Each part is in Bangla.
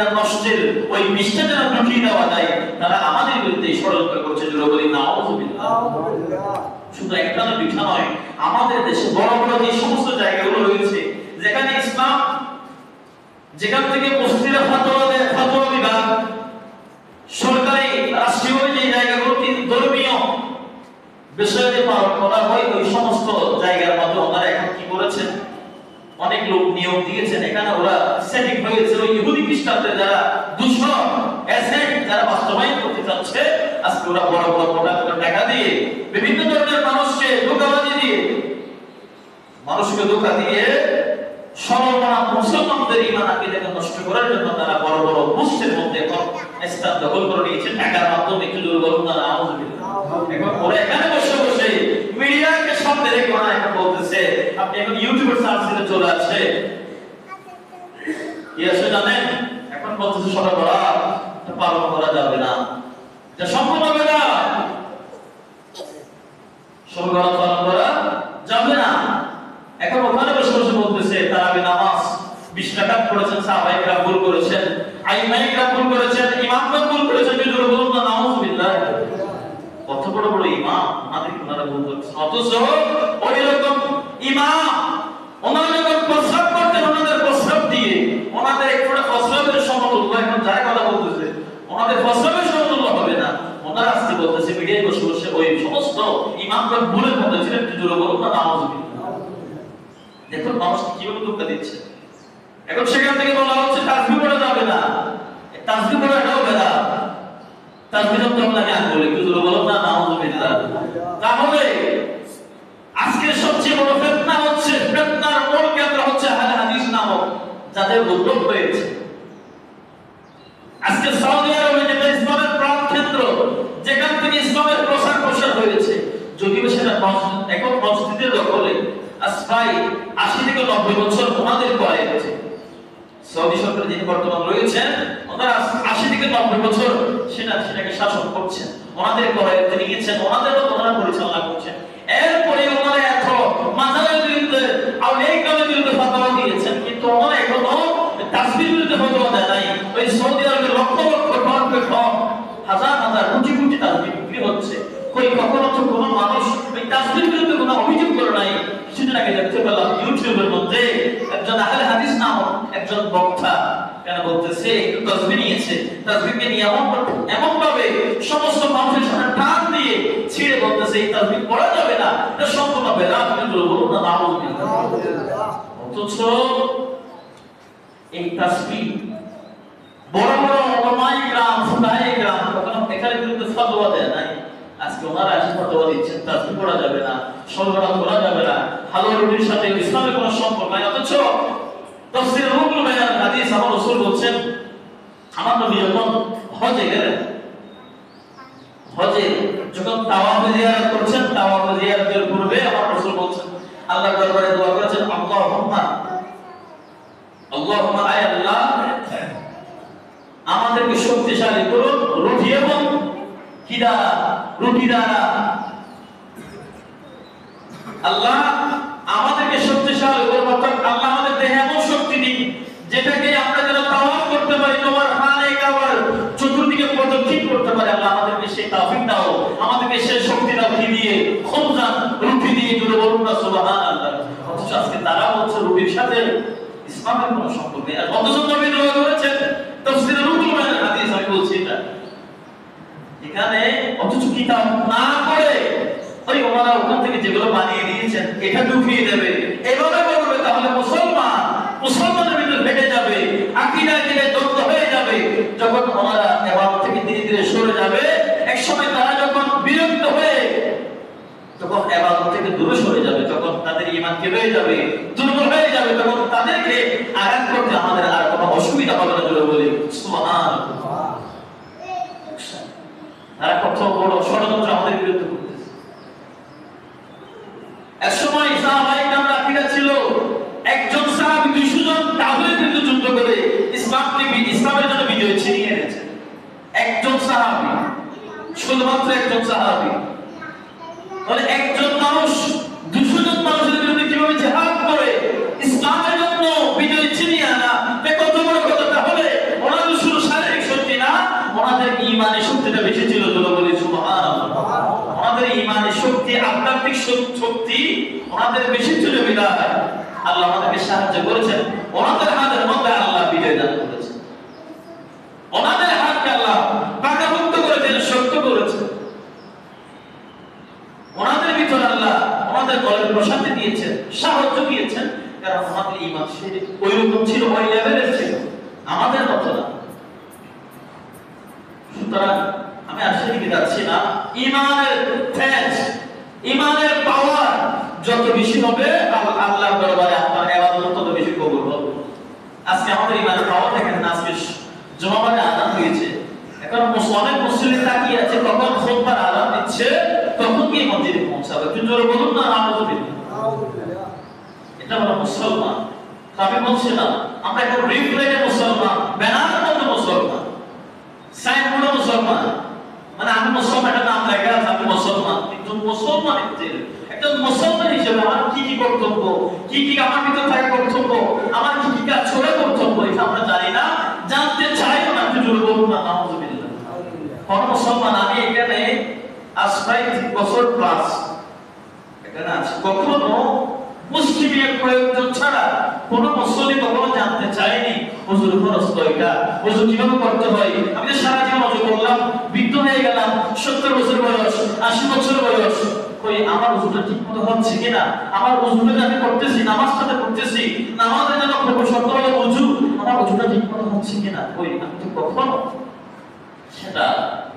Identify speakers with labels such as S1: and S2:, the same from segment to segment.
S1: আকিদা নষ্টের ওই বিষটা যেন ঢুকিয়ে দেওয়া যায়, তারা আমাদের বিরুদ্ধে ষড়যন্ত্র করছে। বলি নাউযুবিল্লাহ। শুধু একটা না দুইটা নয়, আমাদের দেশে বড় বড় যে সমস্ত জায়গাগুলো রয়েছে যেখানে ইসলাম, যেখান থেকে মসজিদের ফতোয়া দেয়, ফতোয়া বিভাগ, সরকারি রাষ্ট্রীয় যে জায়গাগুলোতে ধর্মীয় বিষয়ে পালন করা হয়, ওই সমস্ত জায়গার মধ্যে ওনারা এখন কি করেছেন, অনেক লোক নিয়োগ দিয়েছেন। এখানে ওরা সেটিং হয়েছে ওই ইহুদি খ্রিস্টানদের যারা দুশো এসেট যারা বাস্তবায়ন করতে চাচ্ছে, আজকে ওরা বড় বড় কোটা টাকা দিয়ে বিভিন্ন ধরনের মানুষকে ধোঁকাবাজি দিয়ে, মানুষকে ধোঁকা দিয়ে সর্বনাম মুসলমানদের ঈমান আকীদাকে নষ্ট করার জন্য তারা বড় বড় মুসলিমের মধ্যে এখন স্থান দখল করে নিয়েছে টাকার মাধ্যমে। একটু জোরে বলুন না নাউযুবিল্লাহ। এখন ওরা এখানে বসে বসে মিডিয়াকে সামনে রেখে ওরা এখন বলতেছে, আপনি এখন ইউটিউবের সার্চ দিলে চলে আসছে, কি আছে জানেন, এখন বলতেছে সবাই বরাত পালন করা যাবে না, এটা সম্ভব হবে না, সবাই বরাত পালন করা যাবে না। এখন ওখানে বসে বসে বলতেছে তারাবি নামাজ 20 রাকাত পড়েছেন, সাহাবায়ে কেরাম ভুল করেছেন, আইমায়ে কেরাম ভুল করেছেন, ইমামগণ ভুল করেছেন, জোরে বলুন না নাউযুবিল্লাহ। কত বড় বড় ইমাম আমাদের ওনারা ভুল করেছেন, অথচ ওই রকম ইমাম ওনারা যখন প্রস্রাব করতেন, ওনাদের প্রস্রাব দিয়ে ওনাদের একটা প্রস্রাবের সমতুল্য, এখন যারা কথা বলতেছে ওনাদের প্রস্রাবের সমতুল্য হবে না। ওনারা আজকে বলতেছে মিডিয়ায় বসে বসে ওই সমস্ত ইমামগণ ভুলের মধ্যে ছিলেন, জোরে বলুন না নাউযুবিল্লাহ। দেখুন মানুষ কিভাবে ধোঁকা দিচ্ছে। এখন সেখান থেকে বলা হচ্ছে তাসবিহ পড়া যাবে না, তাসবিহ পড়া এটাও বেদাত, তাসবিহ তো আমরা জ্ঞান বলি, একটু জোরে বলুন না নাউযুবিল্লাহ। তাহলে আজকে সবচেয়ে বড় ফিতনা হচ্ছে, ফিতনার মূল কেন্দ্র হচ্ছে আহলে হাদিস নামক যাদের উদ্যোগ হয়েছে। আজকে সৌদি আরবে যেটা ইসলামের প্রাণকেন্দ্র, যেখান থেকে ইসলামের প্রসার প্রসার হয়েছে, যদিও সেটা এখন মসজিদের দখলে, আজ প্রায় 80 থেকে 90 বছর ওনাদের কয়েছে। সৌদি সরকার যিনি বর্তমান রয়েছেন, ওনারা 80 থেকে 90 বছর সেটাকে শাসন করছেন, ওনাদের কয়েতে নিয়েছেন, ওনাদের মতো ওনারা পরিচালনা করছেন। এরপরে ওনারা এত মাজারের বিরুদ্ধে, আউলিয়া ইকরামের বিরুদ্ধে ফতোয়া দিয়েছেন, কিন্তু ওনারা এখনো তাসবিহের বিরুদ্ধে ফতোয়া দেয় নাই। ওই সৌদি আরবের লক্ষ লক্ষ টন হাজার হাজার কোটি কোটি তাসবিহ বিক্রি হচ্ছে, কই কখনো তো কোনো মানুষ ওই তাসবিহের বিরুদ্ধে কোনো অভিযোগ করে নাই। কিছুদিন আগে দেখতে পেলাম ইউটিউবের মধ্যে একজন আহলে হাদিস নামক একজন বক্তা কেন বলতেছে একটু তাসবিহ নিয়েছে, তাসবিহকে নিয়ে এমন ভাবে সমস্ত মানুষের সামনে টান দিয়ে ছিঁড়ে বলতেছে এই তাসবিহ পড়া যাবে না, এটা সম্পূর্ণ বেদাত, কিন্তু বলুন না নাউযুবিল্লাহ। অথচ এই তাসবিহ বড় বড় উলামায়ে কেরাম, ফুকাহায়ে কেরাম কখনো এটার বিরুদ্ধে ফতোয়া দেয় নাই। আজকে ওনারা এসে ফতোয়া দিচ্ছেন তাসবিহ পড়া যাবে না, সলবরাত করা যাবে না, হালাল রুটির সাথে ইসলামের কোনো সম্পর্ক নাই। অথচ তাফসীর রুহুল বায়ান হাদিস আমার রাসূল বলেন, আমার নবী যখন হজে গেলেন, হজে যখন তাওয়াফ জিয়ারত করছেন, তাওয়াফ জিয়ারতের পূর্বে আমার রাসূল বলেন, আল্লাহর দরবারে দোয়া করেছেন, আল্লাহুম্মা আয় আল্লাহ আমাদেরকে শক্তিশালী করুন রুটি এবং কি দ্বারা, রুটি দ্বারা। আল্লাহ আমাদেরকে শক্তিশালী করুন, অর্থাৎ আল্লাহ আমাদের দেহে এমন শক্তি দিন যেটাকে আমরা যেন তাওয়াফ করতে পারি, তোমার খানে কাবার চতুর্দিকে প্রদক্ষিণ করতে পারি। আল্লাহ আমাদেরকে সেই তৌফিক দাও, আমাদেরকে সেই শক্তি দাও, কি দিয়ে, খুবজান রুটি দিয়ে। জোরে বলুন না সুবহানাল্লাহ। অথচ আজকে তারা বলছে রুটির সাথে ইসলামের কোনো সম্পর্ক নেই। অথচ নবী দোয়া করেছেন তাফসীর রুহুল বায়ান হাদিস, আমি বলছি এটা এখানে, অথচ কিতাব না পড়ে ওই ওনারা ওখান থেকে যেগুলো বানিয়ে দিয়েছেন এটা ঢুকিয়ে দেবে, এভাবে বলবে, তাহলে মুসলমানের ভিতরে ফেটে যাবে, আকীদা দ্বন্দ্ব হয়ে যাবে। যখন ওনারা ইবাদত থেকে ধীরে ধীরে সরে যাবে, এক সময় তারা যখন বিরক্ত হয়ে যখন ইবাদত থেকে দূরে সরে যাবে, যখন তাদের ঈমান কেড়ে যাবে, দুর্বল হয়ে যাবে, তখন তাদেরকে আঘাত করতে আমাদের আর কোনো অসুবিধা হবে না। জোরে বলি সুবহানাল্লাহ। তারা কত বড় ষড়যন্ত্র আমাদের বিরুদ্ধে করতেছে। এক সময় সাহাবায়ে কেরামরা আকীদা ছিল, একজন সাহাবী 200 জন কাফেরের বিরুদ্ধে যুদ্ধ করে ইসলামের জন্য বিজয় ছিনিয়ে এনেছেন। একজন সাহাবী, শুধুমাত্র একজন সাহাবী। তাহলে একজন মানুষ 200 জন মানুষের বিরুদ্ধে কিভাবে জিহাদ করে ইসলামের জন্য বিজয় ছিনিয়ে আনা, কত বড় কথা। তাহলে ওনারা ওনাদের বেশি ছিল বিদায় আল্লাহ আমাদেরকে সাহায্য করেছেন, ওনাদের হাতের মধ্যে আল্লাহ বিজয় দান করেছেন, ওনাদের হাতকে আল্লাহ পাকাপোক্ত করেছেন, শক্ত করেছেন, ওনাদের ভিতরে আল্লাহ ওনাদের কলের প্রশান্তি দিয়েছেন, সাহায্য দিয়েছেন, কারণ আমাদের ঈমান ওই রকম ছিল, ওই লেভেলের ছিল, আমাদের মতো না। সুতরাং আমি আর সেদিকে যাচ্ছি না। ঈমানের তেজ, ঈমানের পাওয়ার যত বেশি হবে আল্লাহর দরবারে আপনার ইবাদত তত বেশি কবুল হবে। আজকে আমাদের ঈমানের পাওয়ার দেখেন না, আজকে জমাবারে আযান হয়েছে, এখন অনেক মুসলিম তাকিয়ে আছে কখন খুতবার আযান দিচ্ছে তখন গিয়ে মসজিদে পৌঁছাবে। একটু জোরে বলুন না আলহামদুলিল্লাহ। এটা হলো মুসলমান। আমি বলছি না আমরা এখন রিফ্লেক্টে মুসলমান, ব্যানারের মতো মুসলমান, সাইনবোর্ডে মুসলমান, মানে আমি মুসলমান এটা নাম লেখা আছে আমি মুসলমান, কিন্তু মুসলমান একজন মুসলমান হিসেবে আমার কি কি কর্তব্য, কি কি আমার ভিতরে থাকে কর্তব্য, আমার কি কি কাজ করে কর্তব্য, এটা আমরা জানি না, জানতে চাই না। একটু জোরে বলুন না আলহামদুলিল্লাহ। কোন মুসলমান, আমি এখানে আজ প্রায় 3 বছর প্লাস এখানে আছি, কখনো মুসলিমের প্রয়োজন ছাড়া কোন মুসলিম কখনো জানতে চায়নি হুজুর ফরজ কয়টা, হুজুর কিভাবে করতে হয়। আমি তো সারা জীবন ওযু করলাম, বৃদ্ধ হয়ে গেলাম, 70 বছর বয়স, 80 বছর বয়স, কই আমার ওযুটা ঠিকমতো হচ্ছে কিনা, আমার ওযুটা আমি করতেছি, নামাজটা করতেছি, নামাজের জন্য খুব শর্ত হলো ওযু, আমার ওযুটা ঠিকমতো হচ্ছে কিনা, কই আমি তো কখনো সেটা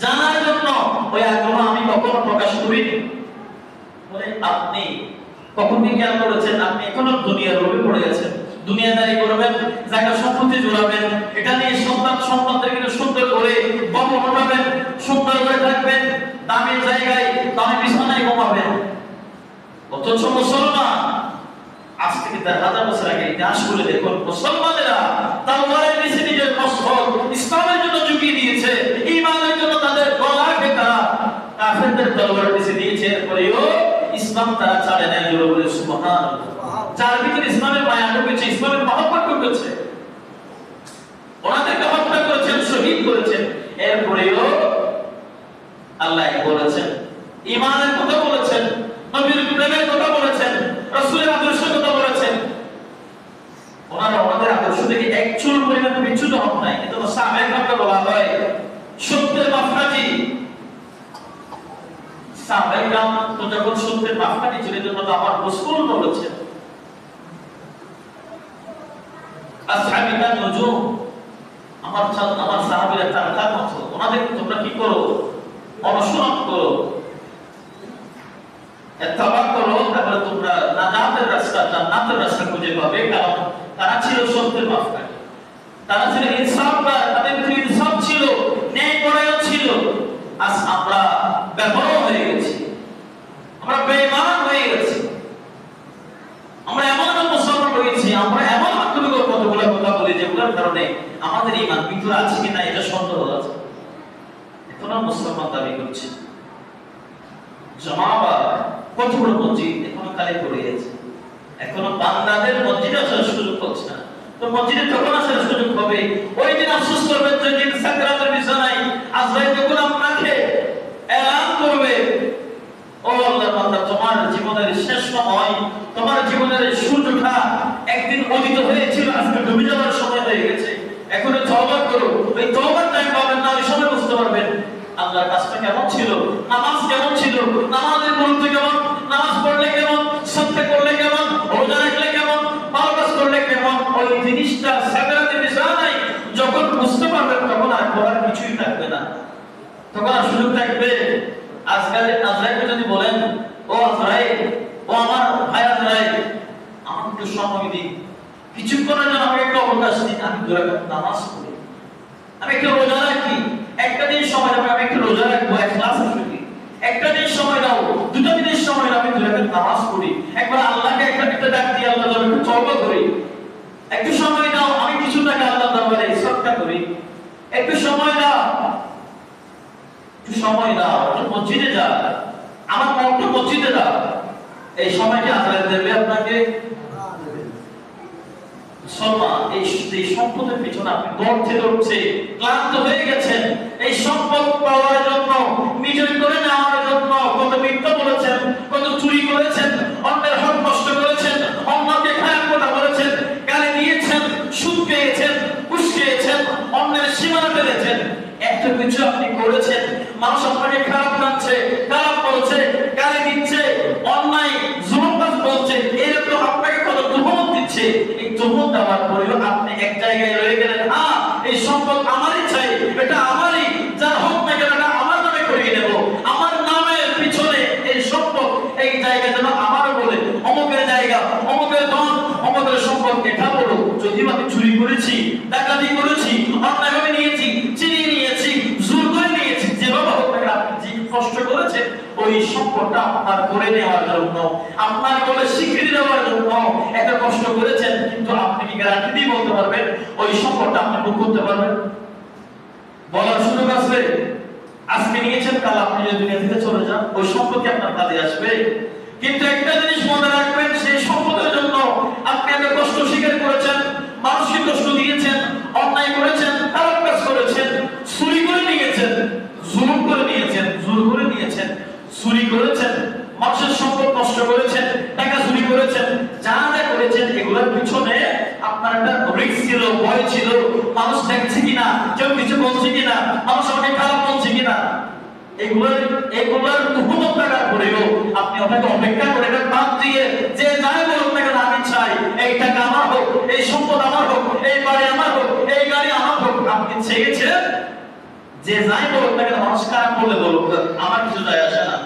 S1: জানার জন্য ওই আগ্রহ আমি কখনো প্রকাশ করিনি। বলে আপনি কখন কি খেয়াল করেছেন, আপনি এখনো দুনিয়ার লোভে পড়ে গেছেন, দুনিয়াদারি করবেন, জায়গা সম্পত্তি জোড়াবেন, এটা নিয়ে সন্তানদেরকে সুন্দর করে বড় বানাবেন, সুন্দর করে থাকবেন, দামি জায়গায় দামি বিছানায় ঘুমাবেন। অথচ মুসলমান আজ থেকে 1000 বছর আগে ইতিহাস বলে দেখুন, মুসলমানেরা তলোয়ারের নিচে নিজের মস্তক ইসলামের জন্য ঝুঁকিয়ে দিয়েছে, ঈমানের জন্য তাদের গলা কেটে কাফেরদের তলোয়ারের নিচে দিয়েছে, এরপরেও ইসলাম তারা ছাড়ে নাই। জোরে বলে সুবহানাল্লাহ। যার ভিতরে ইসলামের মায়া ঢুকেছে, ইসলামের মহব্বত ঢুকেছে, ওনাদেরকে হত্যা করেছেন, শহীদ করেছেন, এরপরেও আল্লাহ বলেছেন, ঈমানের কথা বলেছেন, নবীর প্রেমের কথা বলেছেন, রাসূলের আদর্শের কথা বলেছেন, ওনারা ওনাদের আদর্শ থেকে এক চুল পরিমাণ বিচ্যুত হন নাই। এটা তো সাহাবায়ে বলা হয় সত্যের মাপকাঠি। সাহাবায়ে কেরাম তো যখন সত্যের মাপকাঠি ছিল, এজন্য তো আমার রাসূল বলেছেন আসহাবি কান নুজুম, আমার সাহাবীরা তারার মতো, ওনাদের তোমরা কি করো, অনুসরণ করো, ইত্তেবা করো, তারপরে তোমরা নাজাতের রাস্তা, জান্নাতের রাস্তা খুঁজে পাবে। কারণ তারা ছিল সত্যের মাপকাঠি, তারা ছিল ইনসাফদার, তাদের ভিতরে ইনসাফ ছিল, ন্যায়পরায়ণ ছিল। আজ আমরা বেপরোয়া হয়ে গেছি, আমরা বেঈমান হয়ে গেছি, আমরা এমন মুসলমান হয়েছি, আমরা এমন আত্মবিশ্বাস কতগুলো কথা বলি যেগুলোর কারণে আমাদের ঈমান ভিতরে আছে কিনা এটা সন্দেহ আছে। এখনো মুসলমান দাবি করছি, জমাবা কতগুলো মসজিদ এখনো খালি পড়ে আছে, এখনো বান্দাদের মসজিদে আসার সুযোগ হচ্ছে না। তো মসজিদে তখন আসার সুযোগ হবে ওই দিন আফসোস করবেন যেদিন সাকরাতের বিছানায় আজরাইল যখন আপনাকে এলান করবে, ও আল্লাহর বান্দা, তোমার জীবনের শেষ সময়, তোমার জীবনের সূর্যটা একদিন উদিত হয়েছিল, আজকে ডুবে যাওয়ার সময় হয়ে গেছে, এখন তওবা করো। ওই তওবার টাইম পাবেন না, ওই সময় বুঝতে পারবেন আল্লাহর কাজটা কেমন ছিল, নামাজ কেমন ছিল, নামাজের গুরুত্ব কেমন, নামাজ পড়লে কেমন, সাদকা করলে কেমন, রোজা রাখলে কেমন, ভালো কাজ করলে কেমন। ওই জিনিসটা সাকরাতের বিছানায় যখন বুঝতে পারবেন তখন আর করার কিছুই থাকবে না, তখন আর সুযোগ থাকবে। আজকাল আজরাইলকে যদি বলেন, ও আজরাইল, ও আমার ভাই আজরাইল, আমাকে একটু সময় দিন, কিছুক্ষণের জন্য আমাকে একটু অবকাশ দিন, আমি 2 রাকাত নামাজ পড়ি, আমি একটু রোজা রাখি, একটা দিন সময় দাও, আমি একটু রোজা রাখবো, ইখলাস রাখি, একটা দিন সময় দাও, 2টা দিনের সময় দাও, আমি 2 রাকাত নামাজ পড়ি, একবার আল্লাহকে একটা ডাক দিয়ে আল্লাহর দরবারে একটু তওবা করি, একটু সময় দাও, আমি কিছু টাকা আল্লাহর দরবারে সদকা করি, একটু সময় দাও, একটু সময় দাও, একটু মসজিদে যাও, আমার মনটা মসজিদে দাও। এই সময়টা আজরাইল দেবে আপনাকে। মুসলমান, এই সম্পদের পিছনে আপনি দৌড়ছে, ক্লান্ত হয়ে গেছেন, এই সম্পদ পাওয়ার জন্য, নিজের করে নেওয়ার জন্য কত মিথ্যা বলেছেন, কত চুরি করেছেন, অন্যের হক কিছু আপনি করেছেন, মানুষ আপনাকে খারাপ জানছে, খারাপ বলছে, গালি দিচ্ছে, অন্যায় জুলুমবাজ বলছে, এরকম আপনাকে কত তুহমত দিচ্ছে, এই তুহমত দেওয়ার পরেও আপনি এক জায়গায় রয়ে গেলেন, হ্যাঁ এই সম্পদ আমারই চাই, এটা আমারই, যা হোক না কেন এটা আমার নামে করিয়ে নেব, আমার নামের পিছনে এই সম্পদ, এই জায়গা যেন আমার বলে, অমুকের জায়গা, অমুকের ধন, অমুকের সম্পদ, এটা বলো। যদি আমি চুরি করেছি, ডাকাতি করেছি, অন্যায়ভাবে নিয়েছি, চিনিয়ে নিয়েছি, জোর করে নিয়েছি, যেভাবে হোক না আপনি যে কষ্ট করেছেন ওই সম্পদটা আপনার করে নেওয়ার জন্য, আপনার বলে স্বীকৃতি দেওয়ার জন্য এত কষ্ট করেছেন, কিন্তু আপনি কি গ্যারান্টি দিয়ে বলতে পারবেন ওই সম্পদটা আপনি ভোগ করতে পারবেন? বলার সুযোগ আছে? আজকে নিয়েছেন, কাল আপনি যদি দুনিয়া থেকে চলে যান ওই সম্পত্তি আপনার কাজে আসবে। কিন্তু একটা জিনিস মনে রাখবেন, সেই সম্পদের জন্য আপনি এত কষ্ট স্বীকার করেছেন, মানুষকে কষ্ট দিয়েছেন, অন্যায় করেছেন, খারাপ কাজ করেছেন, চুরি করে নিয়েছেন, জুলুম করে নিয়েছেন, জোর করে নিয়েছেন, চুরি করেছেন, মানুষের সম্পদ নষ্ট করেছেন, টাকা চুরি করেছেন, যা যা করেছেন এগুলোর পিছনে আপনার একটা রিস্ক ছিল, ভয় ছিল, মানুষ দেখছে কিনা, কেউ কিছু বলছে কিনা, মানুষ আমাকে খারাপ বলছে কিনা, এগুলোর তুহমত থাকার পরেও আপনি ওটাকে অপেক্ষা করে এটা বাদ দিয়ে যে যাই বলুক না কেন আমি চাই এই টাকা আমার হোক, এই সম্পদ আমার হোক, এই বাড়ি আমার হোক, এই গাড়ি আমার হোক, আপনি চেয়েছেন যে যাই বলুক না কেন, মানুষ খারাপ বলে বলুক, আমার কিছু যায় আসে না।